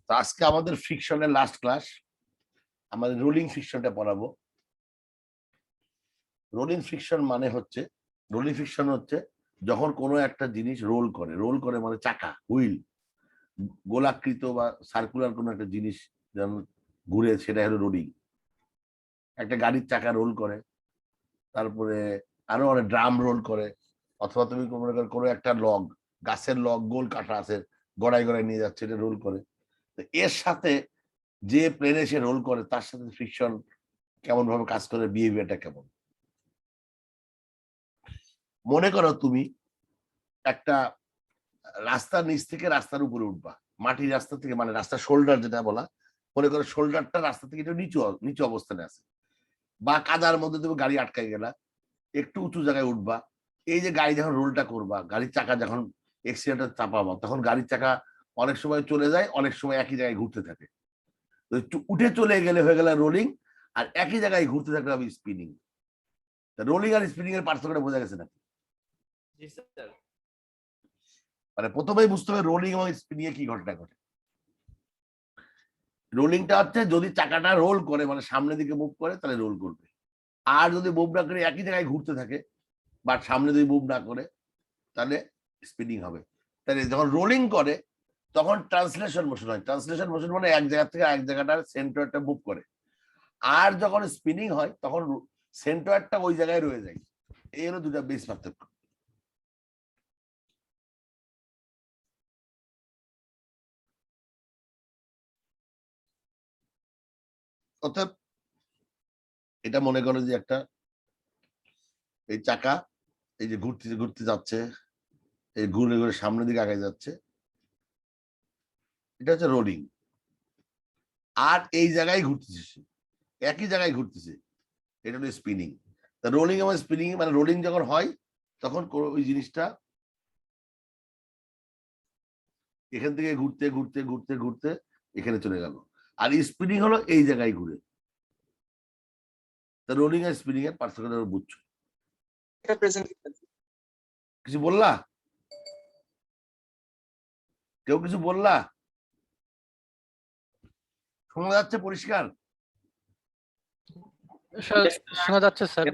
তো আজকে আমাদের ফ্রিকশনের লাস্ট ক্লাস, আমাদের রোলিং ফ্রিকশনটা পড়াবো। রোলিং ফ্রিকশন মানে হচ্ছে, রোলিং ফ্রিকশন হচ্ছে যখন কোনো একটা জিনিস রোল করে মানে চাকা, হুইল, গোলাকৃত বা সার্কুলার কোনো একটা জিনিস যেমন ঘুরে, সেটা হলো রোলিং। একটা গাড়ির চাকা রোল করে, তারপরে আরো অনেক ড্রাম রোল করে, অথবা তুমি কোনো একটা লগ, গাছের লগ গোল কাটা আছে, গড়াই গড়াই নিয়ে যাচ্ছে, এটা রোল করে। তো এর সাথে যে প্লেনে সে রোল করে তার সাথে ফ্রিকশন কেমন ভাবে কাজ করে, বিহেভিয়ারটা কেমন। মনে করো তুমি একটা রাস্তার নিচ থেকে রাস্তার উপরে উঠবা, মাটির রাস্তা থেকে, মানে রাস্তার শোল্ডার যেটা বলা, মনে করো শোল্ডারটা রাস্তা থেকে একটু নিচু নিচু অবস্থানে আছে, বা কাদার মধ্যে তুমি গাড়ি আটকাই গেলা, একটু উঁচু জায়গায় উঠবা। এই যে গাড়ি যখন রোলটা করবা, গাড়ির চাকা যখন এক্সিলেটর চাপাবা, তখন গাড়ির চাকা অনেক সময় চলে যায়, অনেক সময় একই জায়গায় ঘুরতে থাকে। তো একটু উঠে চলে গেলে হয়ে গেল রোলিং, আর একই জায়গায় ঘুরতে থাকলে হবে স্পিনিং। রোলিং আর স্পিনিং এর পার্থক্যটা বোঝা গেছে নাকি? মানে প্রথমেই বুঝতে হবে রোলিং এবং স্পিনিং এ কি ঘটনা ঘটে। রোলিংটা হচ্ছে যদি চাকাটা রোল করে, মানে সামনের দিকে মুভ করে, তাহলে রোল করবে। আর যদি মুভ না করে একই জায়গায় ঘুরতে থাকে, বাট সামনে যদি মুভ না করে, তাহলে স্পিনিং হবে। তাহলে যখন রোলিং করে তখন ট্রান্সলেশন মোশন হয়। ট্রান্সলেশন মোশন মানে এক জায়গা থেকে এক জায়গাটার সেন্টারটা মুভ করে। আর যখন স্পিনিং হয় তখন সেন্টারটা ওই জায়গায় রয়ে যায়। এই হলো দুটা বেস পার্থক্য। অর্থাৎ এটা মনে করো যে একটা, এই চাকা এই যে ঘুরতে ঘুরতে যাচ্ছে, এই ঘুরে ঘুরে সামনের দিকে আগে যাচ্ছে, এটা হচ্ছে রোলিং। আর এই জায়গায় ঘুরতেছে, একই জায়গায় ঘুরতেছে, এটা হলো স্পিনিং। রোলিং এবং স্পিনিং মানে রোলিং যখন হয় তখন ওই জিনিসটা এখান থেকে ঘুরতে ঘুরতে ঘুরতে ঘুরতে এখানে চলে গেল, আর স্পিনিং হলো এই জায়গায় ঘুরে। তা রোলিং আর স্পিনিং এর পার্থক্যটা বুঝছো? কিছু বললা? কেউ কিছু বললা? শোনা যাচ্ছে পরিষ্কার? শোনা যাচ্ছে স্যার।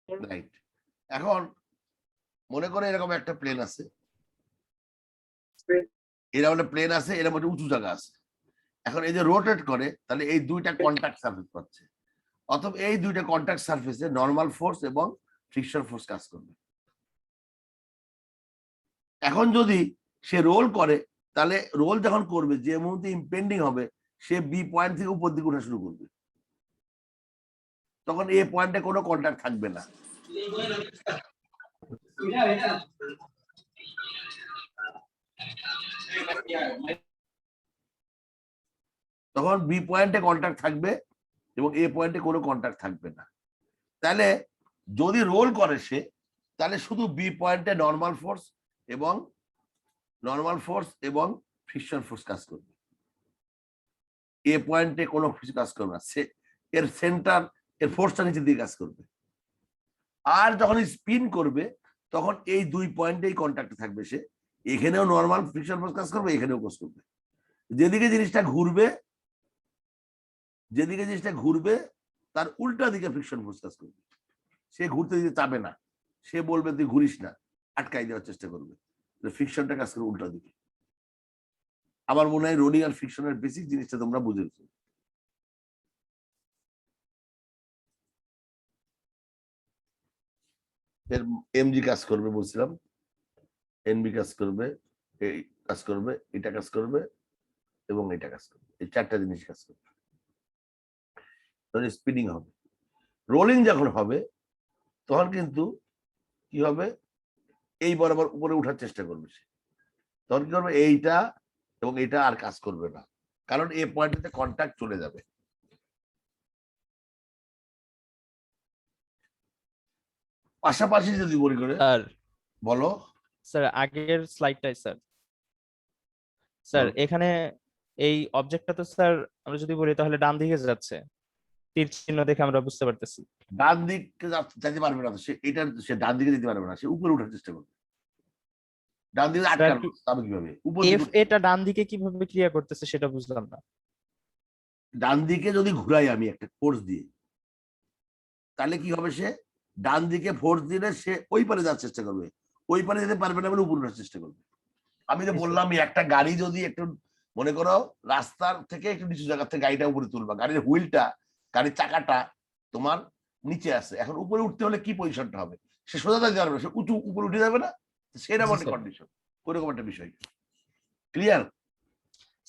রাইট। এখন মনে করে এরকম একটা প্লেন আছে, এরকম একটা প্লেন আছে, এরকম একটা উঁচু জায়গা আছে। এখন এই যে রোটেট করে, তাহলে এই দুইটা কন্টাক্ট সারফেস পাচ্ছে। অথবা এই দুইটা কন্টাক্ট সারফেসে নর্মাল ফোর্স এবং ফ্রিকশন ফোর্স কাজ করবে। এখন যদি সে রোল করে, তাহলে রোল যখন করবে, যে মুহূর্তে ইম্পেন্ডিং হবে, সে বি পয়েন্ট থেকে উপর দিকে উঠা শুরু করবে। তখন এ পয়েন্টে কোনো কন্টাক্ট থাকবে না। তখন বি পয়েন্টে কন্টাক্ট থাকবে এবং এ পয়েন্টে কোনো কন্টাক্ট থাকবে না। তাহলে যদি রোল করে সে, তাহলে শুধু বি পয়েন্টে নর্মাল ফোর্স এবং ফ্রিকশন ফোর্স কাজ করবে। এ পয়েন্টে কোনো কিছু কাজ করবে না, এর সেন্টার, এর ফোর্সটা নিচের দিকে কাজ করবে। আর যখন স্পিন করবে, তখন এই দুই পয়েন্টেই কন্টাক্টে থাকবে সে। এখানেও নর্মাল ফ্রিকশন ফোর্স কাজ করবে, এখানেও কাজ করবে। যেদিকে জিনিসটা ঘুরবে তার উল্টা দিকে ফ্রিকশন ফোর্স কাজ করবে। সে ঘুরতে দিতে চাবে না, সে বলবে তুই ঘুরিস না, আটকাই দেওয়ার চেষ্টা করবে। ফ্রিকশনটা কাজ করে উল্টা দিকে। আমার মনে হয় রোলিং আর ফ্রিকশনের বেসিক জিনিসটা তোমরা বুঝেছো। এর এমজি কাজ করবে বলছিলাম, এনবি কাজ করবে, এই কাজ করবে, এটা কাজ করবে এবং এটা কাজ করবে। এই চারটা জিনিস কাজ করবে, স্পিনিং হবে। রোলিং যখন হবে তখন কিন্তু কি হবে, এই বরাবর উপরে উঠার চেষ্টা করবে সে। তখন কি করবে, এইটা এবং এটা আর কাজ করবে না, কারণ এই পয়েন্টে কন্টাক্ট চলে যাবে। পাশাপাশি যদি মনে করে, স্যার বলো। স্যার আগের স্লাইডটাই স্যার। স্যার এখানে এই অবজেক্টটা তো স্যার আমরা যদি বলি তাহলে ডান দিকে যাচ্ছে, তীর চিহ্ন দেখে আমরা বুঝতে পারতেছি। ডান দিকে যেতে পারবে না, সে ডান দিকে যেতে পারবে না, সে উপরে উঠার চেষ্টা করবে। ডান দিকে স্যার আটকানো কি তবে কিভাবে উপর এফ দিকে এটা ডান দিকে কিভাবে ক্রিয়া করতেছে সেটা বুঝলাম না। ডান দিকে যদি ঘুরাই আমি একটা ফোর্স দিয়ে, তাহলে কি হবে, সে ডান দিকে ফোর্স দিলে সে ওই পারে যাওয়ার চেষ্টা করবে, ওই পারে যেতে পারবে না বলে উপরে ওঠার চেষ্টা করবে। আমি তো বললাম একটা গাড়ি যদি একটু মনে করো রাস্তার থেকে একটু নিচু জায়গা থেকে গাড়িটা উপরে তুলবা, গাড়ির হুইলটা গাড়ির চাকাটা তোমার নিচে আছে, এখন উপরে উঠতে হলে কি পজিশনটা হবে, সে সোজা যেতে পারবে, সে উঁচু উপরে উঠে যাবে না, সেরকম জি একটা স্যার। কন্ডিশন, ওরকম একটা বিষয়। ক্লিয়ার?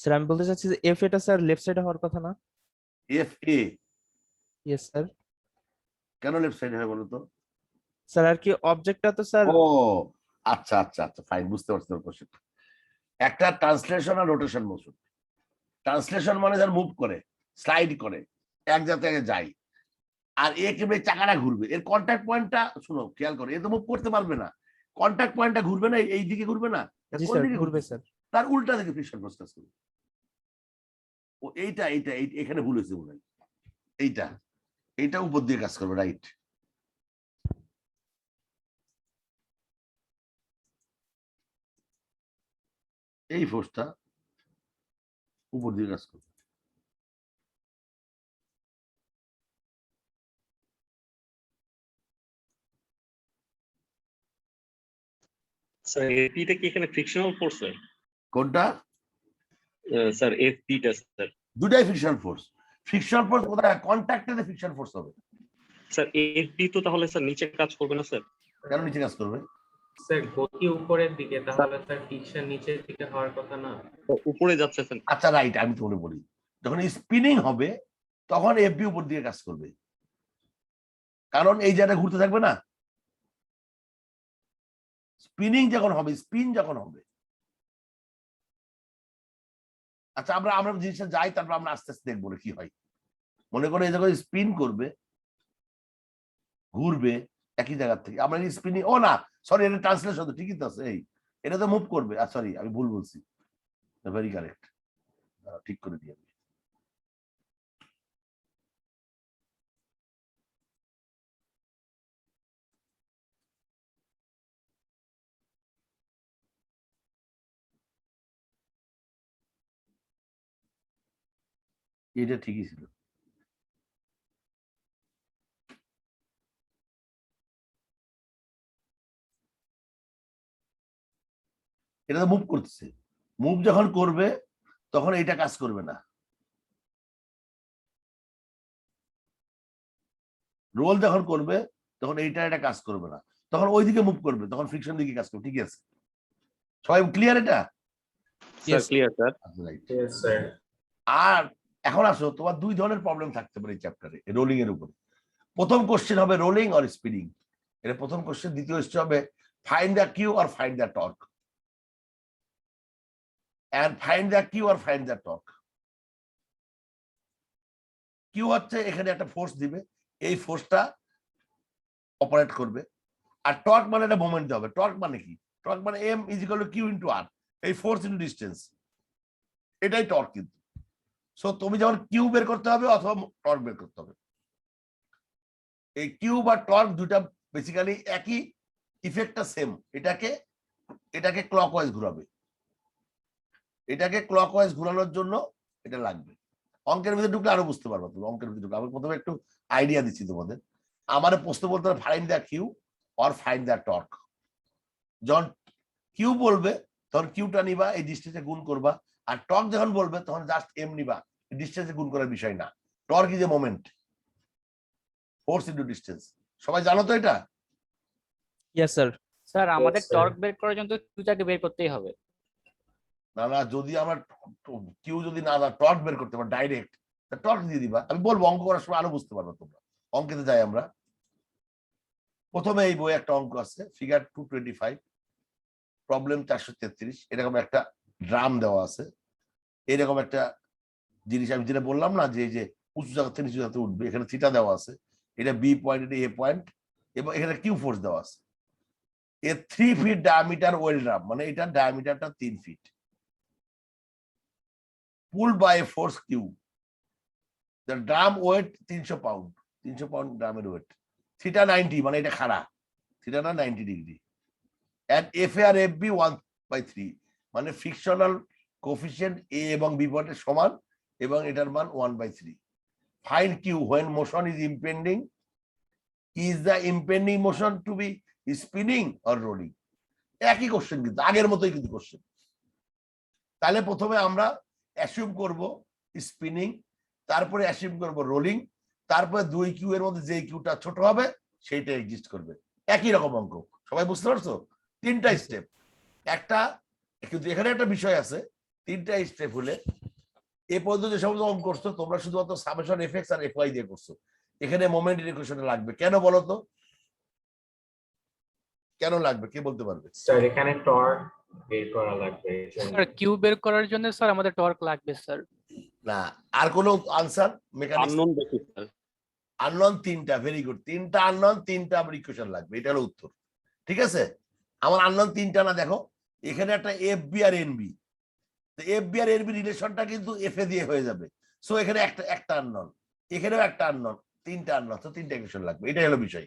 স্যার আমি বলতে চাচ্ছি যে এফ এটা স্যার লেফট সাইডে হওয়ার কথা না? এফ এ ইয়েস স্যার। কেন লেফট সাইড হয় বলো তো? স্যার আর কি অবজেক্টটা তো স্যার। ও আচ্ছা আচ্ছা আচ্ছা, ফাইন, বুঝতে পারছি তোমার কোশ্চেন। একটা ট্রান্সলেশন আর রোটেশন মোশন। ট্রান্সলেশন মানে যারা মুভ করে, স্লাইড করে, এক জায়গা থেকে যায়, আর এ কেবল চাকাটা ঘুরবে, এর কন্টাক্ট পয়েন্টটা শুনো খেয়াল করো, এ তো মুভ করতে পারবে না, কন্টাক্ট পয়েন্টটা ঘুরবে না, এই দিকে ঘুরবে না, জি কোন স্যার দিকে ঘুরবে ঘুরবে, স্যার। তার উল্টা দিকে ফ্রিকশন ফোর্স কাজ করবে। ও এইটা এইটা এখানে ভুল হয়েছে মনে হয়, এইটা এইটা উপর দিয়ে কাজ করবে, রাইট। এই ফোর্সটা উপর দিয়ে কাজ করবে। স্যার এফপিটা কি এখানে ফ্রিকশনাল ফোর্স স্যার? কোনটা? স্যার এফপিটা স্যার। দুটাই ফ্রিকশন ফোর্স। ফ্রিকশন ফোর্স কোথায়? কন্ট্যাক্টে ফ্রিকশন ফোর্স হবে। স্যার এফপি তো তাহলে স্যার নিচে কাজ করবে না স্যার? কেন নিচে কাজ করবে? স্যার গতি উপরের দিকে, তাহলে স্যার ফ্রিকশন নিচের দিকে হওয়ার কথা না? উপরে যাচ্ছে স্যার। আচ্ছা রাইট, আমি তোমাকে বলি, যখন স্পিনিং হবে তখন এফবি উপর দিকে কাজ করবে, কারণ এই জায়গাটা ঘুরতে থাকবে না। স্পিনিং যখন হবে, স্পিন যখন হবে, আচ্ছা আমরা আমরা জিনিসটা যাই, তারপর আমরা আস্তে আস্তে দেখবো কি হয়। মনে করো এই যখন স্পিন করবে, ঘুরবে একই জায়গা থেকে, আমরা স্পিনিং, ও না সরি, এটা ট্রান্সলেশন তো ঠিকই তো আছে, এই এটা তো মুভ করবে, আর সরি আমি ভুল বলছি, ভেরি কারেক্ট, ঠিক করে দিই আমি। এটা ঠিকই ছিল। এটা তো মুভ করতেছে, মুভ যখন করবে তখন এইটা কাজ করবে না, রোল যখন করবে তখন এইটা এটা কাজ করবে না, তখন ওইদিকে মুভ করবে, তখন ফ্রিকশন দিকে কাজ করবে। ঠিক আছে, সবাই ক্লিয়ার এটা? Sir clear sir. Right. Yes sir. আর এখন আসো, তোমার দুই ধরনের প্রবলেম থাকতে পারে এই চ্যাপ্টারে রোলিং এর উপরে। প্রথম কোশ্চেন হবে রোলিং অর স্পিনিং, এটা প্রথম কোশ্চেন। দ্বিতীয় কোশ্চেন হবে find the Q or find the torque, and find the Q or find the torque. Q হচ্ছে এখানে একটা ফোর্স দিবে, এই ফোর্সটা অপারেট করবে, আর টর্ক মানে একটা মোমেন্ট হবে। টর্ক মানে কি? টর্ক মানে M is equal to Q into R, এই ফোর্স ইন্টু ডিস্টেন্স, এটাই টর্ক। কিন্তু সো তুমি যখন কিউ বের করতে হবে অথবা টর্ক বের করতে হবে, এই কিউ বা টর্ক দুটা বেসিক্যালি একই, ইফেক্টটা সেম। এটাকে এটাকে ক্লকওয়াইজ ঘোরাবে, এটাকে ক্লকওয়াইজ ঘোরানোর জন্য এটা লাগবে। অঙ্কের ভিতরে ঢুকলে আরো বুঝতে পারবো তুমি, অঙ্কের ভিতরে ঢুকলে আমি প্রথমে একটু আইডিয়া দিচ্ছি তোমাদের। আমার প্রশ্ন বলতে হবে find the Q or find the torque. যখন কিউ বলবে তখন কিউটা নিবা, এই ডিস্টেন্সে গুণ করবা, আর টর্ক যখন বলবে তখন জাস্ট এম নিবা, ডিস্টেন্সে গুণ করার বিষয় না। Torque is a moment, force into distance. সবাই জানো তো এটা? Yes sir. স্যার আমাদের স্যার। টর্ক বের করার জন্য কিউটাকে বের করতেই হবে। না না, যদি আমার কিউ যদি না টর্ক বের করতে পারো ডাইরেক্ট, টর্ক দিয়ে দিবা। আমি বলবো অঙ্ক করার সময় আরো বুঝতে পারবো তোমরা। অঙ্কেতে যাই আমরা। প্রথমে এই বই একটা অঙ্ক আছে, ফিগার 225, প্রবলেম 433। এরকম একটা ড্রাম দেওয়া আছে, এরকম একটা জিনিস আমি যেটা বললাম না, যে যে উঁচু জায়গা থেকে নিচু জায়গাতে উঠবে, এখানে থিটা দেওয়া আছে, এটা বি পয়েন্ট, এটা এ পয়েন্ট, এবং এখানে কিউ ফোর্স দেওয়া আছে। এর 3 ফিট ডায়ামিটার ওয়েল ড্রাম, মানে এটার ডায়ামিটারটা 3 feet, pull by force Q, the drum weight 300 pound, 300 pound ড্রামের ওয়েট, থিটা 90, মানে এটা খাড়া, থিটাটা 90 ডিগ্রি, and FA আর FB বাই 3, মানে ফ্রিকশনাল কোফিসিয়েন্ট এ এবং বি পয়েন্টের সমান এবং এটার মান 1/3। Find Q when motion is impending, is the impending motion to be spinning or rolling. একই কোশ্চেন, কিন্তু আগের মতোই কিন্তু কোশ্চেন। তাহলে প্রথমে আমরা অ্যাসিউম করব স্পিনিং, তারপরে অ্যাসিউম করব রোলিং, তারপরে 2Q এর মধ্যে যে কিউটা ছোট হবে সেইটা এক্সিস্ট করবে। একই রকম অঙ্ক, সবাই বুঝতে পারছো? 3টা স্টেপ। একটা কিন্তু এখানে একটা বিষয় আছে, 3টা স্টেপ হলে এ পর্যন্ত যে সমস্ত অঙ্ক করছো তোমরা শুধুমাত্র সামেশন এফএক্স আর এফওয়াই দিয়ে করছো। এখানে মোমেন্ট ইকুয়েশনে লাগবে কেন বলো তো? কেন লাগবে কে বলতে পারবে? স্যার এখানে টর্ক বের করা লাগবে। স্যার কিউ বের করার জন্য স্যার আমাদের টর্ক লাগবে স্যার। না, আর কোনো আনসার? মেকানিক্স আননোন বেশি স্যার। আননোন 3টা, ভেরি গুড। 3টা আননোন, 3টা আমার ইকুয়েশন লাগবে, এটা হলো উত্তর। ঠিক আছে, আমার আননোন 3টা না, দেখো এখানে একটা এফ বি আর এন বি, তো এফ বি আর এন বি রিলেশনটা কিন্তু এফ এ দিয়ে হয়ে যাবে। সো এখানে একটা আননোন, এখানেও একটা আননোন, 3টা আননোন, তো 3টা ইকুয়েশন লাগবে। এটাই হলো বিষয়।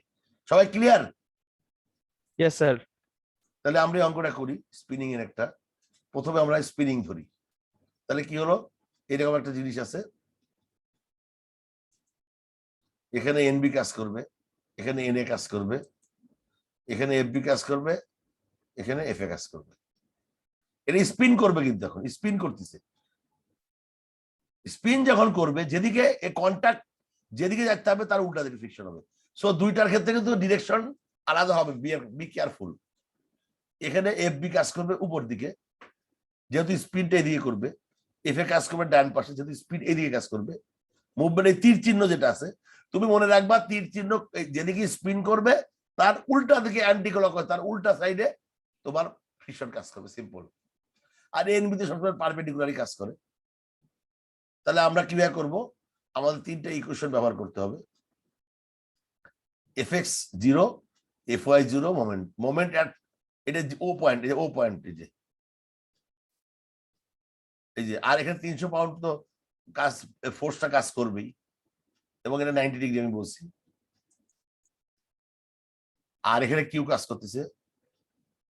সবাই ক্লিয়ার? Yes sir. তাহলে আমরা এই অঙ্কটা করি স্পিনিং এর একটা। প্রথমে আমরা স্পিনিং ধরি। তাহলে কি হলো, এরকম একটা জিনিস আছে, এখানে এনবি কাজ করবে, এখানে এনএ কাজ করবে, এখানে এফবি কাজ করবে, এখানে এফ এ কাজ করবে। এটা স্পিন করবে, কিন্তু এখন স্পিন করতেছে। স্পিন যখন করবে, যেদিকে এ কন্টাক্ট যেদিকে যাচ্ছে হবে তার উল্টা দিকে ফ্রিকশন হবে। সো দুইটার ক্ষেত্রে কিন্তু ডিরেকশন আলাদা হবে, বি কেয়ারফুল। এখানে এফ বি কাজ করবে উপর দিকে, যেহেতু স্পিনটা এদিকে করবে। এফ এ কাজ করবে ডান পাশে, যেহেতু স্পিড এদিকে কাজ করবে। মুভমেন্ট এই তীর চিহ্ন যেটা আছে, তুমি মনে রাখবা তীর চিহ্ন যেদিকে স্পিন করবে তার উল্টা দিকে অ্যান্টি ক্লকওয়াইজ, তার উল্টা সাইডে তোমার ফ্রিকশন কাজ করবে, সিম্পল। আর এনবি তে সবসময় পারপেন্ডিকুলারই কাজ করে। তাহলে আমরা কিভাবে করব? আমাদের 3টা ইকুয়েশন ব্যবহার করতে হবে। এফএক্স 0, এফওয়াই 0, মোমেন্ট অ্যাট এটা ও পয়েন্ট, এই যে ও পয়েন্ট, এই যে আর এখানে 300 পাউন্ড তো কাজ, ফোর্সটা কাজ করবেই, এবং এটা 90 ডিগ্রি আমি বলছি। আর এখানে কিউ কাজ করতেছে।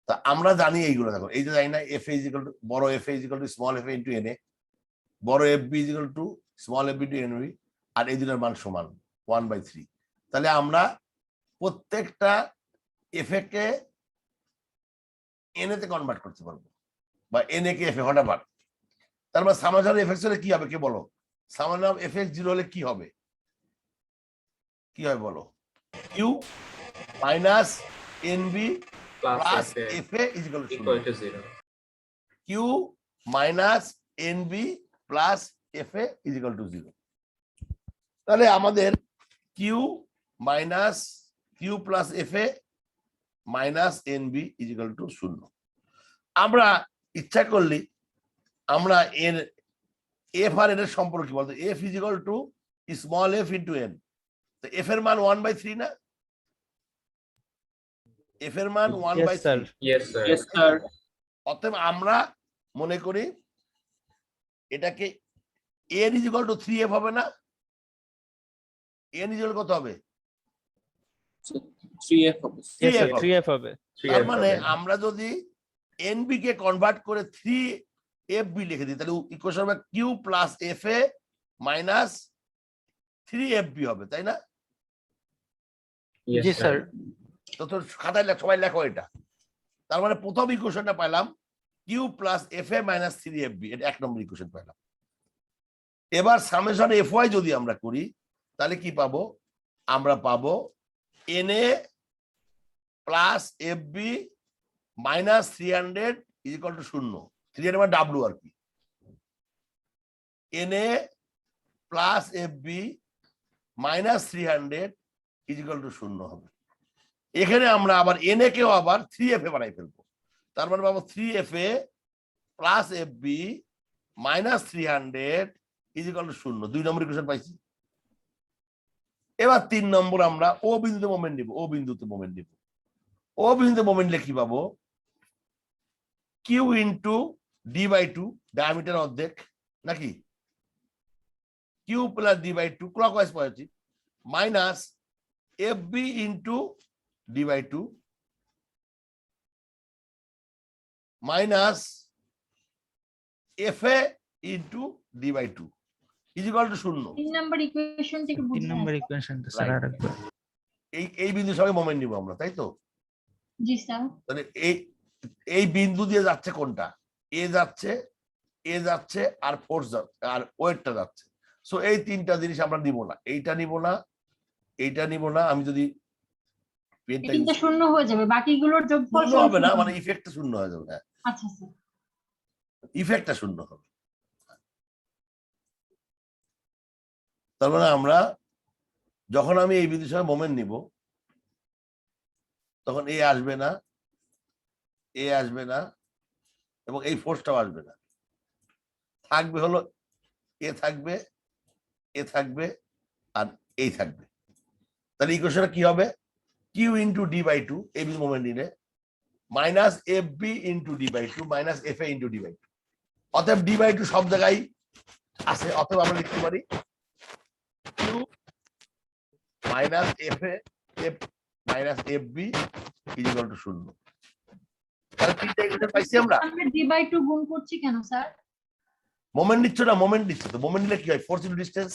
তা আমরা জানি এইগুলো, দেখো এই যে জানি না এফ এ ইজিক্যাল টু বড় F A equal to small F A into N A, বড় F B equal to small F B to N B, আর এই দুটোর মান সমান 1/3। তাহলে আমরা প্রত্যেকটা F A K N A তে কনভার্ট করতে পারবো, বা এন এ কে এফ এ, হঠাৎ। তার মানে সামাজার এফএক্স হলে কি হবে কে বলো? সামাজার এফএক্স 0 হলে কি হবে? কি হয় বলো? Q minus NB plus F A equal to 0। Q minus NB plus F A equal to 0। তাহলে আমাদের Q minus Q plus F A minus NB equal to 0। আমরা ইচ্ছা করলে আমরা এর এফ আর এর সম্পর্ক কি বলতো? F equal to small F into N. তো এফ এর মান 1/3 না? এফ এর মান 1/3। Yes sir. Yes sir. অতএব আমরা মনে করি এটাকে এন ইকুয়াল টু 3f হবে না? এন ইকুয়াল কত হবে? 3f হবে। ইয়েস স্যার, 3f 3f হবে। তার মানে আমরা যদি এনবি কে কনভার্ট করে 3fb লিখে দিই, তাহলে ইকুয়েশন হবে Q plus F A minus 3fb হবে, তাই না? জি স্যার। তো তোর খাতায় সবাই লেখো এটা। তার মানে প্রথম ইকুয়েশনটা পাইলাম Q plus F A minus 3fb, এটা 1 নম্বর ইকুয়েশন পাইলাম। এবার সামেশন এফ ওয়াই যদি আমরা করি তাহলে কি পাবো? আমরা পাবো N A plus F B minus 300 equal to 0। 300 মানে ডাব্লু আর কি। N A plus F B minus 300 equal to 0 হবে। এখানে আমরা আবার এন এ কেও আবার 3f এ বানাই ফেলবো। তার মানে পাবো 3f A plus F B minus 300 equal to 0। 2 নম্বর ইকুয়েশন পাইছি। এবার 3 নম্বর আমরা ও বিন্দুতে মোমেন্ট নিব, ও বিন্দুতে মোমেন্ট নিব। ও বিন্দুতে মোমেন্ট নিলে কি পাবো? Q into D by 2, diameter অর্ধেক নাকি, Q plus D by 2 clockwise positive, minus F B into D by 2 minus FA into D/2 is equal to 0। 3 number equation থেকে তিন বুঝলাম নম্বর ইকুয়েশনটা স্যার Right. আরেকবার। এই বিন্দুর সঙ্গে মোমেন্ট নিব আমরা, তাই তো? জি স্যার তাহলে এই বিন্দু দিয়ে যাচ্ছে কোনটা? এ যাচ্ছে আর ফোর্স আর ওয়েটটা যাচ্ছে। সো এই তিনটা জিনিস আমরা নিব না, এইটা নিব না, এইটা নিব না। আমি যদি পেনটা এটা কিন্তু শূন্য হয়ে যাবে, বাকিগুলোর যোগফল শূন্য হবে না, মানে ইফেক্টটা শূন্য হয়ে যাবে। হ্যাঁ, আচ্ছা স্যার ইফেক্টটা শূন্য হবে। তার মানে আমরা যখন আমি এই বিন্দুর সঙ্গে মোমেন্ট নিব তখন এ আসবে না, এ আসবে না, এবং এই ফোর্সটাও আসবে না। থাকবে হলো এ থাকবে, এ থাকবে, আর এই থাকবে। তাহলে ইকুয়েশনটা কি হবে? কিউ ইন্টু D/2 এই বিন্দু মোমেন্ট নিলে minus FB into D/2 minus FA into D/2। অতএব D/2 সব জায়গায় আছে, অতএব আমরা লিখতে পারি Q minus FA minus FB is equal to 0। তাহলে তিনটা ইকুয়েশন পাইছি আমরা। আমরা d/2 গুণ করছি কেন স্যার? মোমেন্ট নিচ্ছ না, মোমেন্ট নিচ্ছ তো। মোমেন্ট নিলে কি হয়? Force into distance.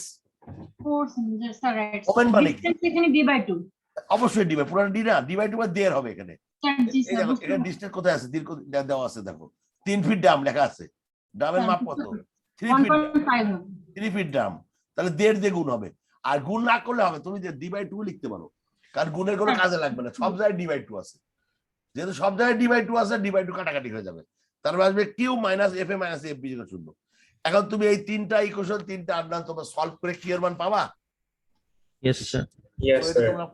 Force sir right moment মানে কি? ডিসটেন্স এখানে d/2 অবশ্যই D/2, পুরো D না, D/2 বা দেড় হবে এখানে। স্যার জি এই স্যার দেখো এখানে ডিসটেন্স কোথায় আছে? দীর্ঘ দেওয়া আছে, দেখো 3 ফিট ডাম লেখা আছে। ডামের মাপ কত? 3 ফিট। 1.5 হবে 3 ফিট ডাম, তাহলে দেড় দিয়ে গুণ হবে। আর গুণ না করলে হবে, তুমি যে D/2 লিখতে পারো, কারণ গুণের কোনো কাজে লাগবে না, সব জায়গায় D/2 আছে। যেহেতু সব জায়গায় D/2 আছে, D/2 কাটাকাটি হয়ে যাবে। তারপর আসবে Q minus FA minus FB equal to 0। এখন তুমি এই তিনটা ইকুয়েশন, তিনটা আনসার তোমরা সলভ করে কি এর মান পাবা? Yes sir. ইয়েস তো এটা স্যার। তোমরা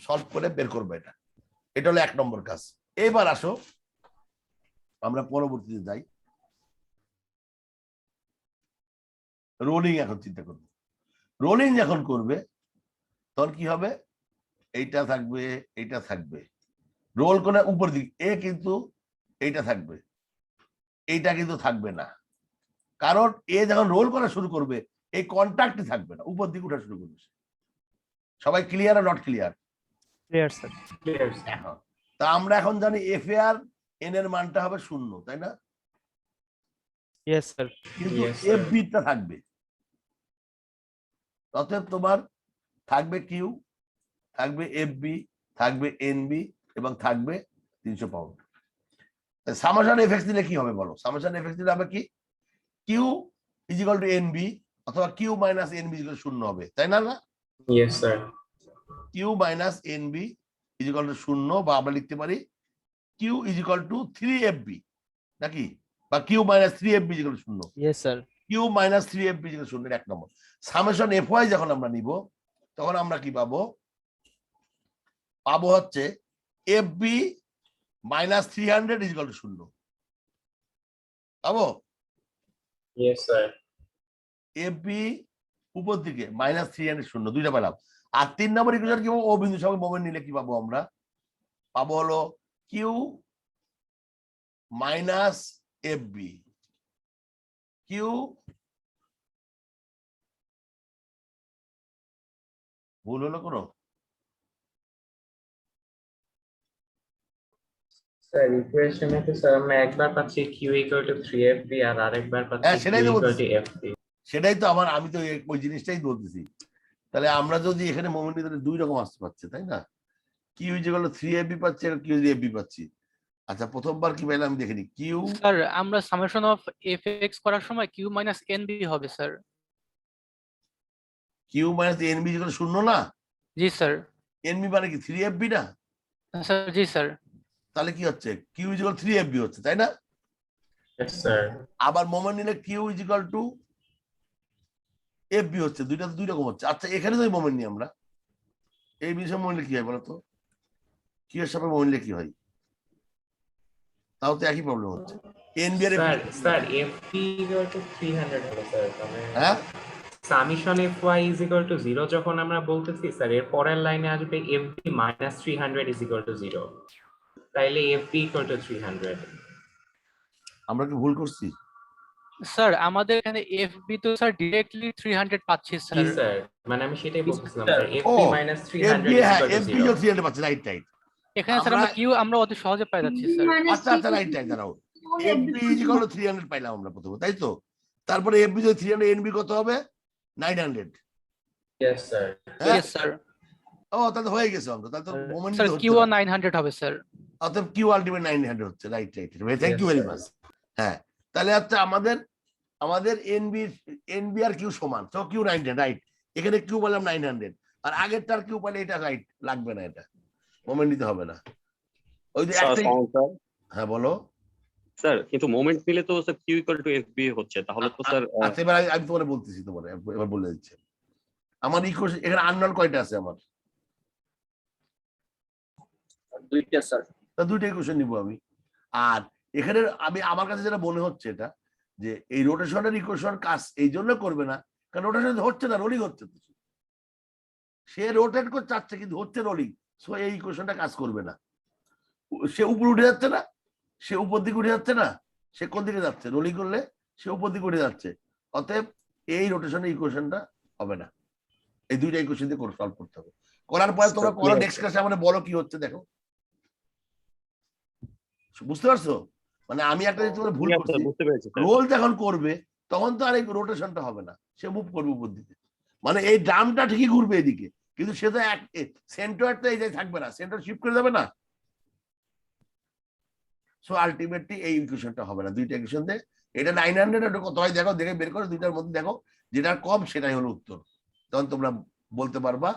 সলভ করে বের করবে। এটা হলো 1 নম্বর কাজ। এবার আসো আমরা পরবর্তীতে যাই। রোলিং এখন চিন্তা করবে। রোলিং যখন করবে তখন কি হবে? এইটা থাকবে, এইটা থাকবে। রোল করে উপর দিক এ, কিন্তু এইটা থাকবে, এইটা কিন্তু থাকবে না। কারণ এ যখন রোল করা শুরু করবে এই কন্ট্যাক্টই থাকবে না, উপর দিকে উঠা শুরু করবে। সবাই clear are not clear? Clear sir. Clear. এখন তা আমরা এখন জানি FA আর N এর মানটা হবে 0, তাই না? Yes sir. কিন্তু Yes, sir. FB টা থাকবে। অতএব তোমার থাকবে কিউ, থাকবে FB, থাকবে NB, এবং থাকবে 300 পাউন্ড। সামেশন এফএক্স দিলে কি হবে বলো? সামেশন এফএক্স দিলে হবে কি? Q is equal to NB অথবা Q minus NB is equal to 0 হবে, তাই না? Yes sir. Q minus NB is equal to 0, বা আমরা লিখতে পারি Q is equal two 3FB, নাকি? বা Q minus 3FB is equal to 0। Yes sir. Q minus 3FB is equal to 0 1 নম্বর। সামেশন FY যখন আমরা নিব তখন আমরা কি পাবো? পাবো হচ্ছে FB minus 300 is equal to 0 পাবো। Yes sir. FB উপর দিকে মাইনাস 300 0, দুইটা পেলাম। আর 3 নম্বর ইকুয়েশন কি? ও বিন্দুর সঙ্গে মোমেন্ট নিলে কি পাবো আমরা? পাবো হলো কিউ মাইনাস FB, কিউ ভুল হলো কোনো? স্যার ইকুয়েশনে তো স্যার আমরা একবার পাচ্ছি q = 3fb আর আরেকবার পাচ্ছি q সেটাই তো বলছি। = fp। সেটাই তো আমি তো ওই জিনিসটাই বলতেছি। তাহলে আমরা যদি এখানে মোমেন্ট নিতে দুই রকম আসতে পারছে, তাই না? Q is equal two 3FB পাচ্ছি আর কিউ FB পাচ্ছি। আচ্ছা প্রথমবার কি পাইলাম আমি দেখিনি। কিউ স্যার আমরা সামেশন অফ fx করার সময় q মাইনাস nb হবে স্যার। Q minus NB is equal to 0 না? জি স্যার। NB মানে কি 3FB না? স্যার জি স্যার। তাহলে কি হচ্ছে? কিউ ইজ ইকুয়াল 3FB হচ্ছে, তাই না? Yes sir. আবার মোমেন্ট নিলে Q is equal to FB হচ্ছে, দুইটা তো দুই রকম হচ্ছে। আচ্ছা এখানে যদি মোমেন্ট নিই আমরা, এই বিষয়ে মোমেন্ট কি হয় বলতো? কিউ এর সাথে মোমেন্ট কি হয়? তাও তো একই প্রবলেম হচ্ছে। NB এর স্যার স্যার fp = 300 হলো স্যার। তবে হ্যাঁ সামেশন fy = 0 যখন আমরা বলতেছি স্যার এর পরের লাইনে আসবে fb - 300 = 0, তাইলে fb = 300। আমরা কি ভুল করছি? স্যার আমাদের এখানে fb তো স্যার ডাইরেক্টলি 300 পাচ্ছি জি স্যার। স্যার, মানে আমি সেটাই বলতেছিলাম স্যার, স্যার ও, fb - FB 300 হ্যাঁ = FB 0। 300 পাচ্ছি, রাইট রাইট। এখানে স্যার আমরা q আমরা অতি সহজে পাই যাচ্ছি স্যার। আচ্ছা আচ্ছা রাইট রাইট, দাঁড়াও। only FB is equal to 300 পাইলাম আমরা প্রথমে, তাই তো? তারপরে FB যদি 300, NB কত হবে? 900। Yes, sir. হ্যাঁ? Yes, sir. ও তাহলে হয়ে গেছে অঙ্ক, তাহলে তো মোমেন্ট Sir, হচ্ছে Q1 না। 900 হবে, sir. অতএব কিউ আলটিমেট 900 হচ্ছে, right right, thank Yes, you very sir. Much. হ্যাঁ, তাহলে হচ্ছে আমাদের এনবি আর কিউ সমান, তো কিউ 900, রাইট। এখানে কিউ বললাম 900, আর আগেরটার কিউ পাইলে এটা রাইট লাগবে না, এটা মোমেন্ট দিতে হবে না। ওই যে একটাই, হ্যাঁ বলো স্যার, কিন্তু মোমেন্ট নিলে তো sir Q equal to FB হচ্ছে, তাহলে তো স্যার আচ্ছা এবার আমি তোমাকে বলতেছি, তোমাকে এবার বলে দিচ্ছি। আমার ইকুয়েশন এখানে আননোন কয়টা আছে আমার? দুইটা স্যার। তা দুইটা ইকুয়েশন নিব আমি। আর এখানে আমার কাছে যেটা মনে হচ্ছে এটা, যে এই রোটেশনের ইকুয়েশন কাজ এই জন্য করবে না, কারণ রোটেশন হচ্ছে না, রোলিং হচ্ছে। সে রোটেট করতে চাচ্ছে কিন্তু হচ্ছে রোলিং, সো এই ইকুয়েশনটা কাজ করবে না। সে উপরে উঠে যাচ্ছে না, সে উপর দিকে উঠে যাচ্ছে না, সে কোন দিকে যাচ্ছে? রোলিং করলে সে উপর দিকে উঠে যাচ্ছে, অতএব এই রোটেশনের ইকুয়েশনটা হবে না। এই দুইটা ইকুয়েশন দিয়ে সলভ করতে হবে। করার পরে তোমরা করো, নেক্সট ক্লাসে আমাদের বলো কি হচ্ছে দেখো। বুঝতে পারছো? মানে আমি একটা জিনিস তোমার ভুল করছি, বুঝতে পেরেছি স্যার। রোল যখন করবে তখন তো আর এই রোটেশনটা হবে না, সে মুভ করবে উপর দিকে। মানে এই ড্রামটা ঠিকই ঘুরবে এদিকে, কিন্তু সে তো সেন্টারটা এই যে থাকবে না, সেন্টার শিফট করে যাবে না। সো আলটিমেটলি এই ইকুয়েশনটা হবে না। দুইটা ইকুয়েশন দিয়ে এটা 900 এটা কত হয় দেখো, দেখে বের করো, দুইটার মধ্যে দেখো যেটা কম সেটাই হলো উত্তর। তখন তোমরা বলতে পারবা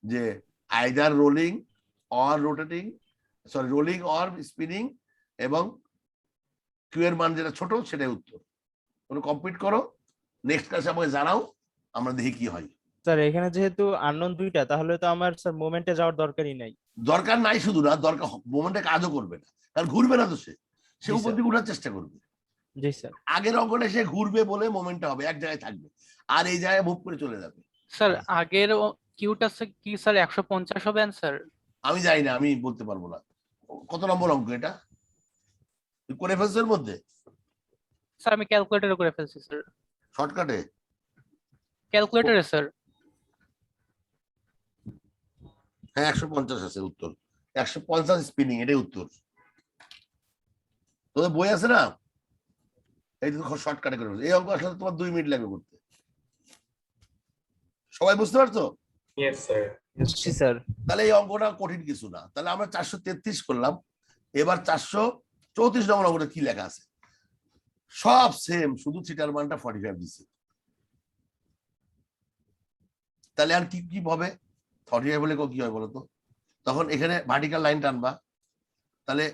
যে either rolling or rotating, sorry rolling or spinning, এবং কিউ এর মান যেটা ছোট সেটাই উত্তর। তোমরা কমপ্লিট করো, নেক্সট ক্লাসে আমাকে জানাও, আমরা দেখি কি হয়। স্যার এখানে যেহেতু আননোন দুইটা, তাহলে তো আমার স্যার মোমেন্টে যাওয়ার দরকারই নাই। দরকার নাই শুধু না, দরকার মোমেন্টে কাজও করবে না, কারণ ঘুরবে না তো, সে জি উপর স্যার। দিকে উঠার চেষ্টা করবে। জি স্যার। আগের অঙ্কটা সে ঘুরবে বলে মোমেন্টটা হবে, এক জায়গায় থাকবে, আর এই জায়গায় মুভ করে চলে যাবে। স্যার আগের কিউটা কি স্যার 150 হবে স্যার? আমি জানি না, আমি বলতে পারবো না। কত নম্বর অঙ্ক এটা করে ফেলছো এর মধ্যে? স্যার আমি ক্যালকুলেটরে করে ফেলছি স্যার। শর্টকাটে ক্যালকুলেটরে স্যার। হ্যাঁ 150 আছে উত্তর, 150 স্পিনিং, এটাই উত্তর। তোদের বই আছে না, এই তো শর্টকাটে করে ফেলছো। এই অঙ্ক আসলে তোমার 2 মিনিট লাগবে করতে। সবাই বুঝতে পারছো? Yes, sir. জি স্যার। তাহলে এই অঙ্কটা কঠিন কিছু না। তাহলে আমরা 433 করলাম, এবার 434 নম্বর অঙ্কটা কি লেখা আছে? সব সেম, শুধু থিটার মানটা 45 দিছে। তাহলে আর কি কি হবে? 45 বলে কি হয় বলতো? তখন এখানে ভার্টিক্যাল লাইন টানবা, তাহলে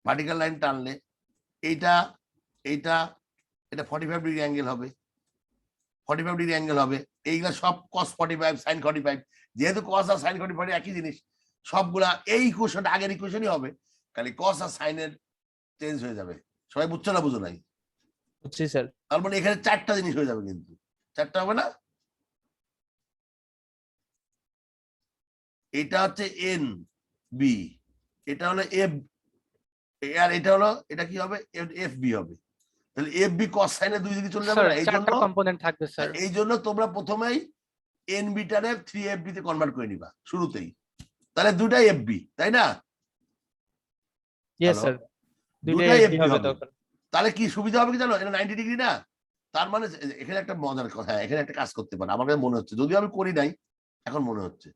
ভার্টিক্যাল লাইন টানলে এইটা এইটা এটা 45 ডিগ্রি অ্যাঙ্গেল হবে, 45 ডিগ্রি অ্যাঙ্গেল হবে। এইগুলা সব cos 45 sin 45, যেহেতু cos আর sin 45 একই জিনিস, সবগুলা এই ইকুয়েশনটা আগের ইকুয়েশনই হবে, খালি cos আর sin এর চেঞ্জ হয়ে যাবে। সবাই বুঝছো না বুঝো নাই? বুঝছি স্যার। তার মানে এখানে 4টা জিনিস হয়ে যাবে, কিন্তু 4টা হবে না। এটা হচ্ছে এন বি, এটা হলো এফ, আর এটা হলো, এটা কি হবে? এফ বি হবে। তাহলে এফ বি cos sin এর দুই দিকে চলে যাবে স্যার না। এই জন্য চারটা কম্পোনেন্ট থাকবে স্যার। এই জন্য তোমরা প্রথমেই এন বিটারে 3FB তে কনভার্ট করে নিবা শুরুতেই, তাহলে দুটাই এফবি, তাই না? Yes Hello? স্যার। দুইটাই দুটাই FB FB হবে হবে। তখন। তাহলে কি সুবিধা হবে কি জানো? এটা 90 ডিগ্রি না, তার মানে এখানে একটা মজার কথা, এখানে একটা কাজ করতে পারে আমার কাছে মনে হচ্ছে, যদিও আমি করি নাই, এখন মনে হচ্ছে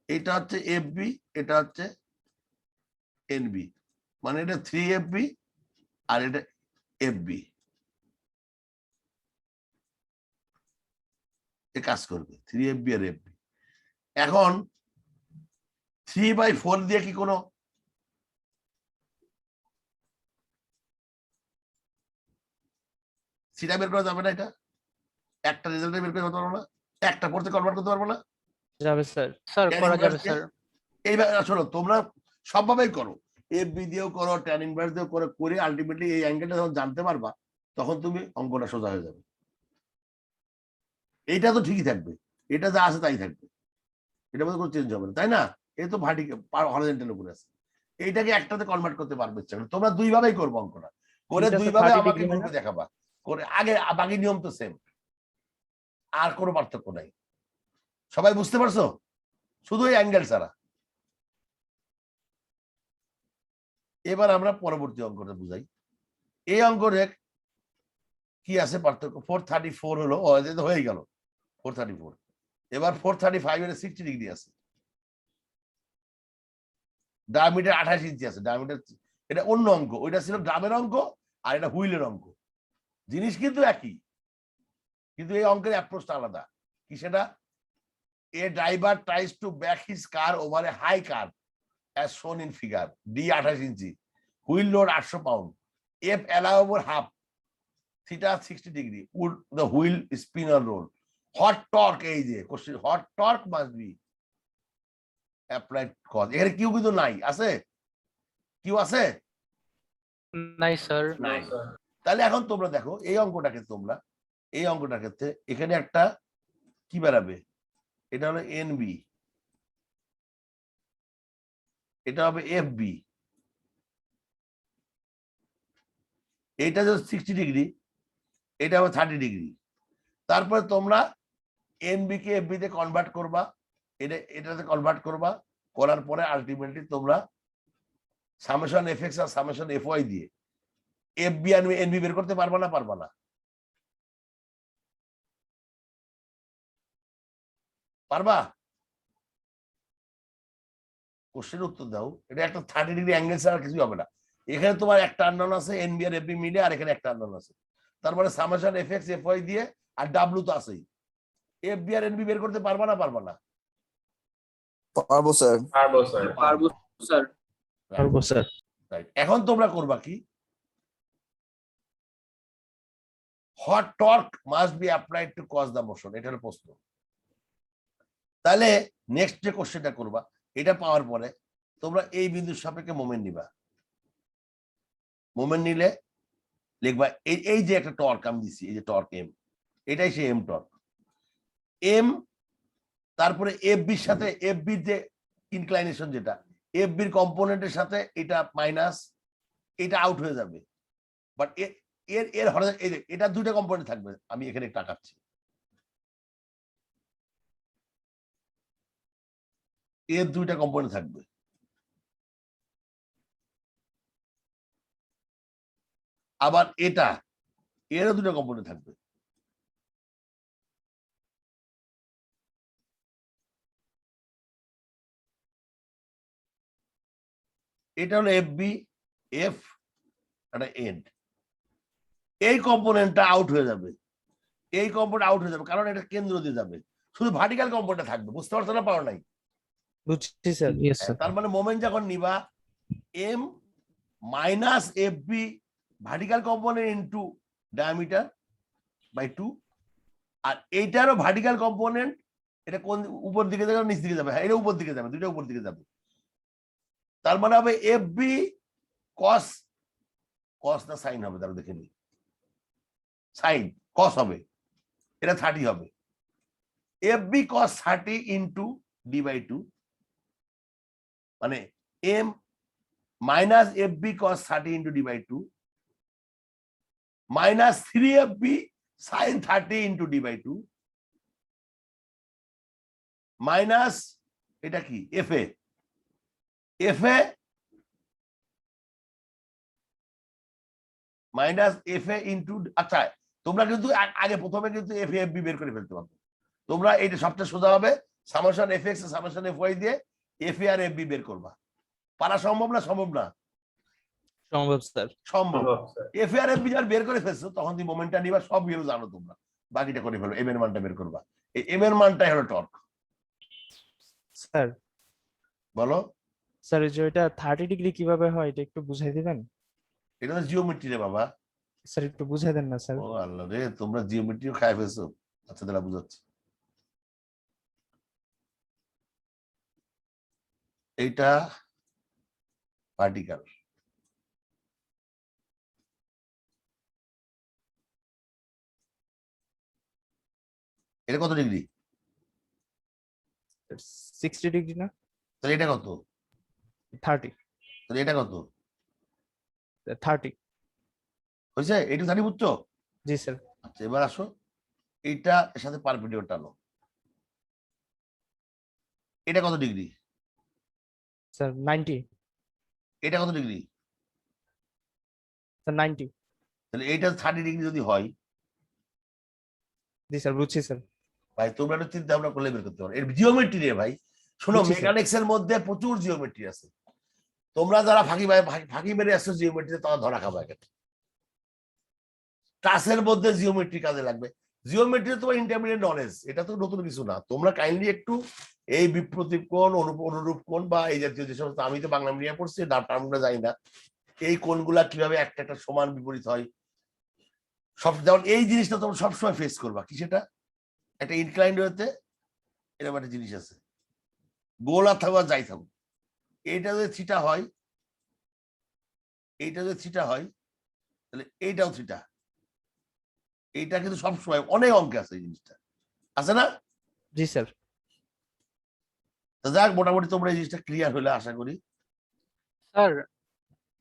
এটা হচ্ছে এফবি, এটা হচ্ছে এনবি, মানে এটা 3FB আর এটা এফবি, এ কাজ করবে 3FB আর এফবি। এখন 3/4 দিয়ে কি কোনো সেটা বের করা যাবে না? এটা একটা রেজাল্ট বের করতে পারবো না, একটা পড়তে কনভার্ট করতে পারবো না? যাবে স্যার। স্যার Tan করা যাবে inverse কে? স্যার। এইভাবে শোনো, তোমরা সবভাবেই করো, এফবি দিয়েও করো, ট্যান ইনভার্স দিয়েও করো, করে আলটিমেটলি এই অ্যাঙ্গেলটা যখন জানতে পারবা তখন তুমি অঙ্কটা সোজা হয়ে যাবে। এইটা তো ঠিকই থাকবে, এটা যা আছে তাই থাকবে, এটা মধ্যে কোনো চেঞ্জ হবে না, তাই না? এই তো ভার্টিক্যাল হরিজন্টাল উপরে আছে, এইটাকে একটাতে কনভার্ট করতে পারবে ইচ্ছা করে। তোমরা দুইভাবেই করবো অঙ্কটা, করে ঠিক আছে, দুইভাবে 30 আমাকে degree গ্রুপে দেখাবা, করে আগে বাকি নিয়ম তো সেম, আর কোনো পার্থক্য নাই। সবাই বুঝতে পারছো? শুধু এই অ্যাঙ্গেল ছাড়া। এবার আমরা পরবর্তী অঙ্কটা বুঝাই। এই অঙ্কের কি আছে পার্থক্য? 434 হলো, হয়ে গেল 434। এবার 435 এর 60 ডিগ্রি আছে, ডায়ামিটার 28 ইঞ্চি আছে, ডায়ামিটার। এটা অন্য অঙ্ক, ওইটা ছিল গ্রামের অঙ্ক আর এটা হুইলের অঙ্ক, জিনিস কিন্তু একই, কিন্তু এই অঙ্কের অ্যাপ্রোচটা আলাদা। কি সেটা? A driver tries to back his car over a high car as shown in figure. D 28 inch, wheel load 800 pound, F allowable half, theta 60 degree, would the wheel spin or roll? Hot torque, এই যে question, hot torque must be applied cause। এখানে Q কিন্তু নাই, আছে? Q আছে? নাই sir. নাই তাহলে এখন তোমরা দেখো এই অঙ্কটাকে, তোমরা এই অঙ্কটার ক্ষেত্রে এখানে একটা কি বেরাবে? এটা হলো এনবি, এটা হবে এফবি, এটা হচ্ছে 60 ডিগ্রি, এটা হবে 30 ডিগ্রি। তারপরে তোমরা এনবি কে এফবি তে কনভার্ট করবা, এটাতে কনভার্ট করবা, করার পরে আলটিমেটলি তোমরা সামেশন এফএক্স আর সামেশন এফওয়াই দিয়ে এফবি আর এনবি বের করতে পারবা না? পারবা না? পারবা? কোশ্চেন উত্তর দাও। এটা একটা 30 ডিগ্রি অ্যাঙ্গেল ছাড়া কিছু হবে না। এখানে তোমার একটা আননোন আছে, এনবি আর এফবি মিলে, আর এখানে একটা আননোন আছে। তারপরে সামেশন এফএক্স এফওয়াই দিয়ে, আর ডাব্লিউ তো আছেই। এফবি আর এনবি বের করতে পারবা না? পারবা না? পারবো স্যার। পারবো স্যার। পারবো স্যার। পারবো স্যার। রাইট। এখন তোমরা করবা কি? What torque must be applied to cause the motion, এটা হলো প্রশ্ন। তাহলে নেক্সট যে কোশ্চেনটা করবা, এটা পাওয়ার পরে তোমরা এই বিন্দুর সাপেক্ষে মোমেন্ট নিবা। মোমেন্ট নিলে লিখবা এই যে একটা টর্ক আমি দিছি, এই যে টর্ক এম, এটাই সেই এম টর্ক। এম, তারপরে এফ বির সাথে, এফ বির যে ইনক্লাইনেশন, যেটা এফ বির কম্পোনেন্টের সাথে এটা মাইনাস, এটা আউট হয়ে যাবে। বাট এর এর এটা দুইটা কম্পোনেন্ট থাকবে, আমি এখানে টাকাচ্ছি। এর দুইটা কম্পোনেন্ট থাকবে। আবার এটা, এরও দুটো কম্পোনেন্ট থাকবে। এটা হলো এফ বি, এফ একটা এন্ড। এই কম্পোনেন্টটা আউট হয়ে যাবে, এই কম্পোনেন্ট আউট হয়ে যাবে, কারণ এটা কেন্দ্র দিয়ে যাবে, শুধু ভার্টিক্যাল কম্পোনেন্ট থাকবে। বুঝতে পারছো না? পারো নাই? বুঝছি স্যার। Yes sir. তার মানে মোমেন্ট যখন নিবা, M minus F B vertical component into diameter by 2, আর এইটারও ভার্টিক্যাল কম্পোনেন্ট, এটা কোন উপর দিকে যাবে নিচ দিকে যাবে? হ্যাঁ, এটা উপর দিকে যাবে, দুইটা উপর দিকে যাবে। তার মানে হবে এফ বি কস, কস না সাইন হবে? তারা দেখে নি, সাইন, কস হবে, এটা 30 হবে। F B cos 30 into D by 2, মানে M minus F B cos 30 into D by 2 minus 3 F B sine 30 into D by 2 minus এটা কি F A, F A minus F A into, আচ্ছা তোমরা কিন্তু আগে প্রথমে কিন্তু এফ এফ বি বের করে ফেলতে পারবে। তোমরা এটা সবচেয়ে সোজা হবে, summation F X summation F Y দিয়ে এফ এ আর এফ বি বের করবা। পারা সম্ভব না? সম্ভব না? সম্ভব স্যার। সম্ভব। এফ এ আর এফ বি যখন বের করে ফেলছো, তখন তুমি মোমেন্টটা নিবা, সব গেল জানো তোমরা, বাকিটা করে ফেলো, এম এর মানটা বের করবা। এই এম এর মানটাই হলো টর্ক। স্যার, বলো। স্যার এই যে এটা 30 ডিগ্রি কিভাবে হয় এটা একটু বুঝাই দিবেন? এটা তো জিওমেট্রি রে বাবা। স্যার একটু বুঝাই দেন না স্যার। ও আল্লাহ রে, তোমরা জিওমেট্রিও খাই ফেলছো। আচ্ছা তাহলে বুঝাচ্ছি। এইটা ভার্টিক্যাল, এটা কত ডিগ্রি? 60 ডিগ্রি না? তাহলে এটা কত? 30। তাহলে এটা কত 30। হয়েছে? এইটা 30 বুঝছো? জি স্যার। আচ্ছা এবার আসো, এইটা এর সাথে পারপেন্ডিকুলার টানো। এটা কত ডিগ্রি? স্যার 90। এটা কত ডিগ্রি? স্যার 90। তাহলে এইটা 30 ডিগ্রি যদি হয়, জি স্যার বুঝছি স্যার। ভাই তোমরা একটু চিন্তা ভাবনা করলে বের করতে পারো। এর জিওমেট্রি রে ভাই, শোনো বুঝছি স্যার। মেকানিক্স এর মধ্যে প্রচুর জিওমেট্রি আছে। তোমরা যারা ফাঁকি মেরে আসছো জিওমেট্রিতে, তারা ধরা খাবা এখানে। ক্লাসের মধ্যে জিওমেট্রি কাজে লাগবে। জিওমেট্রি তোমার ইন্টারমিডিয়েট নলেজ, এটা তো নতুন কিছু না। তোমরা কাইন্ডলি একটু এই বিপ্রতীপ কোণ, অনুরূপ কোণ বা এই জাতীয় যে সমস্ত, আমি তো বাংলা মিডিয়াম পড়ছি, টার্মগুলো জানি না, এই কোণগুলা কিভাবে একটা একটা সমান বিপরীত হয় সব, যেমন এই জিনিসটা তোমরা সবসময় ফেস করবা। কি সেটা? একটা ইনক্লাইন্ড হতে এরকম একটা জিনিস আছে, গোলা থাকো আর যাই থাকো, এইটা যদি থিটা হয়, এইটা যদি থিটা হয়, তাহলে এইটাও থিটা। এইটা কিন্তু সবসময় অনেক অঙ্কে আছে, এই জিনিসটা আছে না? জি স্যার। তো যাক, মোটামুটি তোমরা এই জিনিসটা ক্লিয়ার হলে আশা করি। স্যার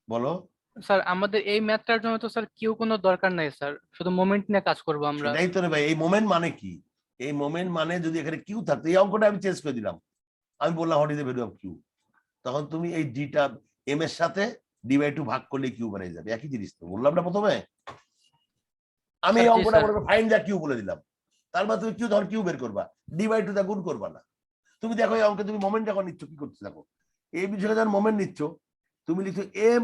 বলো। স্যার আমাদের এই ম্যাথটার জন্য তো স্যার কিউ কোনো দরকার নাই স্যার, শুধু মোমেন্ট নিয়ে কাজ করব আমরা। সেটাই তো রে ভাই, এই মোমেন্ট মানে কি? এই মোমেন্ট মানে যদি এখানে কিউ থাকতো, এই অঙ্কটা আমি চেঞ্জ করে দিলাম, আমি বললাম what is the value of Q, তখন তুমি এই ডিটা এম এর সাথে ডি/2 ভাগ করলে কিউ বেরিয়ে যাবে। একই জিনিস তো বললাম না প্রথমে? আমি এই স্যার, জি অঙ্কটা স্যার। ফাইন্ড দ্য কিউ বলে দিলাম, তার মানে তুমি কিউ ধর কিউ বের করবা, ডি/2 দা গুণ করবা না। তুমি দেখো এই অঙ্কে তুমি মোমেন্ট যখন নিচ্ছ কি করছো, দেখো এই বিষয়ে যখন মোমেন্ট নিচ্ছ, তুমি লিখছো এম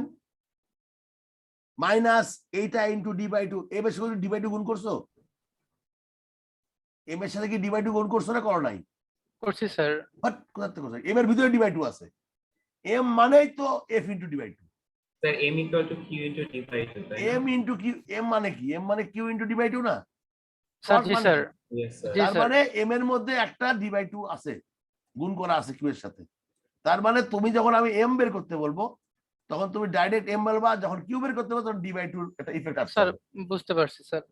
মাইনাস এইটা ইন্টু ডি/2, এম এর সাথে ডি/2 গুণ করছো, এম এর সাথে কি ডি/2 গুণ করছো না করো নাই? করছি স্যার। বাট কোথা থেকে করছো? এম এর ভিতরে ডি/2 আছে, এম মানেই তো এফ ইন্টু ডি/2। Sir m equal to q into d by 2, তাই না? এম ইন্টু কিউ, এম মানে কি? এম মানে কিউ ইন্টু ডি/2 না? স্যার জি মানে স্যার। কি? Yes, sir. জি তার স্যার। মানে এম এর মধ্যে একটা ডি/2 আছে, গুণ করা আছে কিউ এর সাথে। তার মানে তুমি যখন আমি এম বের করতে বলবো, তখন তুমি ডাইরেক্ট এম বলবা, যখন কিউ বের করতে বলবো তখন ডি/2 একটা ইফেক্ট আসছে। স্যার বুঝতে পারছি স্যার।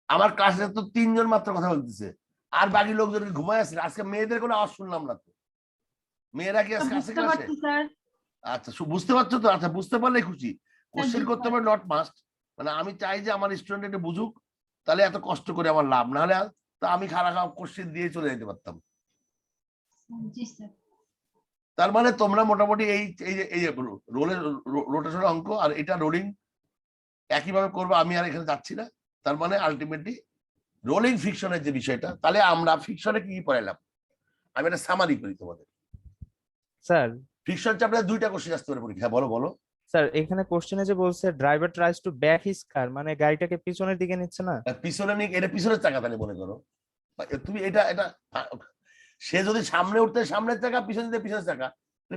আমার ক্লাসে তো 3 জন মাত্র কথা বলতেছে, আর বাকি লোকজন ঘুমায় আছে। আজকে মেয়েদের কোনো আওয়াজ শুনলাম না তো। মেয়েরা কি আজকে আছে বুঝতে ক্লাসে? পারছি স্যার। আচ্ছা, বুঝতে পারছো তো? আচ্ছা, বুঝতে পারলে খুশি। কোশ্চেন জি, করতে স্যার। হবে, নট মাস্ট। মানে আমি চাই যে আমার স্টুডেন্ট একটু বুঝুক, তাহলে এত কষ্ট করে আমার লাভ না হলে তো আমি খারাপ কোশ্চেন দিয়ে চলে যেতে পারতাম। জি স্যার। তার মানে তোমরা মোটামুটি এই যে রোলের রোটেশন অঙ্ক আর এটা রোলিং একইভাবে করবো, আমি আর এখানে যাচ্ছি না। তার মানে আলটিমেটলি রোলিং ফিকশনের যে বিষয়টা, তাহলে আমরা ফিকশনে কি কি পড়াইলাম, আমি একটা সামারি করি তোমাদের। স্যার ফিকশন চ্যাপ্টারে 2টা কোশ্চেন আসতে পারে পরীক্ষা। বলো বলো। স্যার এখানে কোশ্চেনে যে বলছে driver tries to back his কার, মানে গাড়িটাকে পিছনের দিকে নিচ্ছে না? পিছনে নিয়ে এটা পিছনের চাকা, তাহলে মনে করো তুমি এটা এটা সে যদি সামনে উঠতে সামনের চাকা, পিছনে দিতে পিছনের চাকা,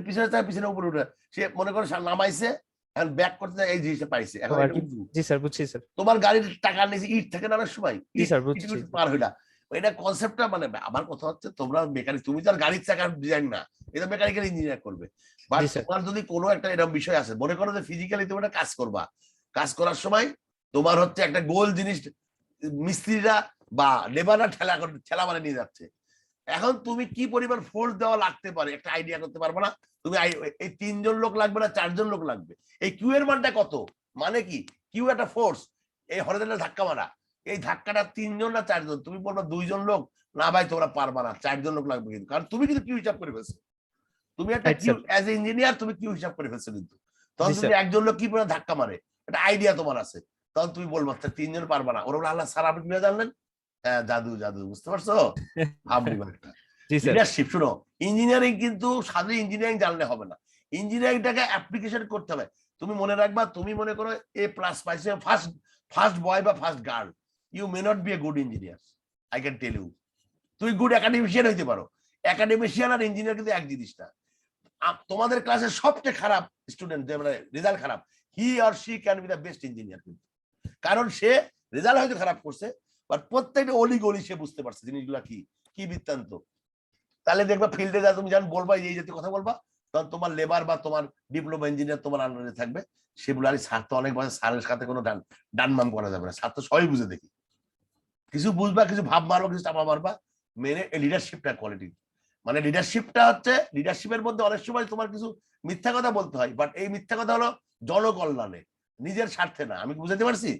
পিছনের চাকা পিছনে উপরে উঠে, সে মনে করো নামাইছে, এখন ব্যাক করতে এই জিনিসটা পাইছে। এখন আর কি? জি স্যার বুঝছি স্যার। তোমার গাড়ির টাকা নিচে ইট থাকে না অনেক সময়, জি স্যার বুঝছি। পার হইলা, এটা কনসেপ্টটা মানে আমার কথা হচ্ছে, তোমরা মেকানিক, তুমি তো আর গাড়ির চাকার ডিজাইন না, এটা মেকানিক্যাল ইঞ্জিনিয়ার করবে। But G sir. তোমার যদি কোনো একটা এরকম বিষয় আছে, মনে করো যে ফিজিক্যালি তুমি একটা কাজ করবা, কাজ করার সময় তোমার হচ্ছে একটা গোল জিনিস মিস্ত্রিরা বা লেবাররা ঠেলা মানে নিয়ে যাচ্ছে। এখন তুমি কি পরিমাণ ফোর্স দেওয়া লাগতে পারে একটা আইডিয়া করতে পারবে না? তুমি এই 3 জন লোক লাগবে না 4 জন লোক লাগবে? এই কিউ এর মানটা কত? মানে কি কিউ একটা ফোর্স, এই হরিজন্টাল ধাক্কা মারা, এই ধাক্কাটা 3 জন না 4 জন? তুমি বলবা 2 জন লোক, না ভাই তোমরা পারবা না, 4 জন লোক লাগবে। কিন্তু কারণ তুমি কিন্তু কিউ হিসাব করে ফেলছো, তুমি একটা কিউ অ্যাজ এ ইঞ্জিনিয়ার তুমি কিউ হিসাব করে ফেলছো। কিন্তু তখন তুমি একজন লোক কি পরিমাণ ধাক্কা মারে একটা আইডিয়া তোমার আছে, তখন তুমি বলবা 3 জন পারবা না। ওরা বলে আল্লাহ স্যার আপনি কিভাবে জানলেন? হ্যাঁ, জাদু জাদু, বুঝতে পারছো? লিডারশিপ। শুনো, ইঞ্জিনিয়ারিং কিন্তু সাধারণ ইঞ্জিনিয়ারিং জানলে হবে না, ইঞ্জিনিয়ারিংটাকে অ্যাপ্লিকেশন করতে হবে। তুমি মনে রাখবা, তুমি মনে করো A+ পাইছো, ফার্স্ট বয় বা first girl, you may not be a good engineer, I can tell you. তুমি গুড একাডেমিশিয়ান হইতে পারো, একাডেমিশিয়ান আর ইঞ্জিনিয়ার কিন্তু এক জিনিস না। তোমাদের ক্লাসের সবচেয়ে খারাপ স্টুডেন্ট, যে মানে রেজাল্ট খারাপ, he or she can be the best engineer. কিন্তু কারণ সে রেজাল্ট হয়তো খারাপ করছে, বাট প্রত্যেকটা অলি গলি সে বুঝতে পারছে জিনিসগুলা কি কি বৃত্তান্ত। তাহলে দেখবা ফিল্ডে যা তুমি যখন বলবা এই জাতীয় কথা বলবা, তখন তোমার লেবার বা তোমার ডিপ্লোমা ইঞ্জিনিয়ার তোমার আন্ডারে থাকবে। সেগুলো আর স্যার তো অনেক বছর, স্যারের সাথে কোনো ডানমাম করা যাবে না, স্যার তো সবই বুঝে দেখি। কিছু বুঝবা, কিছু ভাব মারবা, কিছু চাপা মারবা, মেনে লিডারশিপটা কোয়ালিটি। মানে লিডারশিপটা হচ্ছে, লিডারশিপের মধ্যে অনেক সময় তোমার কিছু মিথ্যা কথা বলতে হয়, বাট এই মিথ্যা কথা হলো জনকল্যাণে, নিজের স্বার্থে না। আমি বুঝাতে পারছি?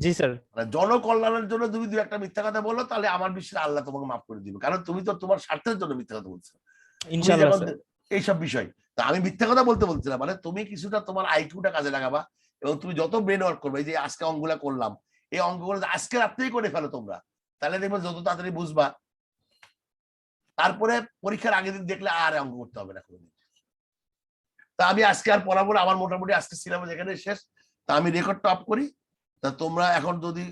জি স্যার। মানে জনকল্যাণের জন্য তুমি 2-1টা মিথ্যা কথা বলো, তাহলে আমার বিশ্বাস আল্লাহ তোমাকে মাফ করে দিবে, কারণ তুমি তো তোমার স্বার্থের জন্য মিথ্যা কথা বলছো ইনশাআল্লাহ স্যার। এইসব বিষয়। তা আমি মিথ্যা কথা বলতে বলছিলাম, মানে তুমি কিছুটা তোমার আইকিউটা কাজে লাগাবা, এবং তুমি যত ব্রেন ওয়ার্ক করবে, এই যে আজকে অঙ্কগুলা করলাম, এই অঙ্কগুলো আজকে রাত্রেই করে ফেলো তোমরা, তাহলে দেখবে যত তাড়াতাড়ি বুঝবা। তারপরে পরীক্ষার আগের দিন দেখলে আর অঙ্ক করতে হবে না কোনোদিন। তা আমি আজকে আর পড়াবো না, আমার মোটামুটি আজকে সিলেবাস এখানে শেষ। তা আমি রেকর্ডটা অফ করি। তা তোমরা এখন যদি